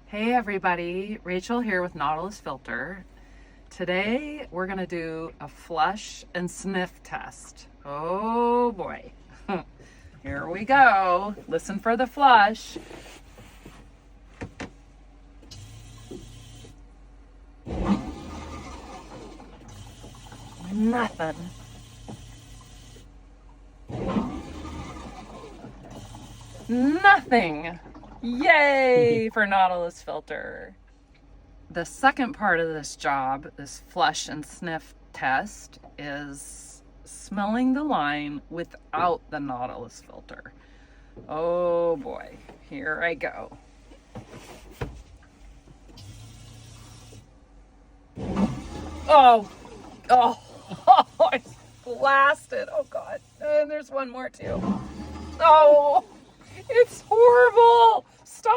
Hey everybody, Rachel here with Nautilus Filter. Today we're going to do a flush and sniff test. Oh boy. Here we go. Listen for the flush. Nothing. Nothing. Yay for Nautilus Filter. The second part of this job, this flush and sniff test, is smelling the line without the Nautilus Filter. Oh boy, here I go. Oh, I blasted. Oh God, and there's one more too. Oh, it's horrible. Stop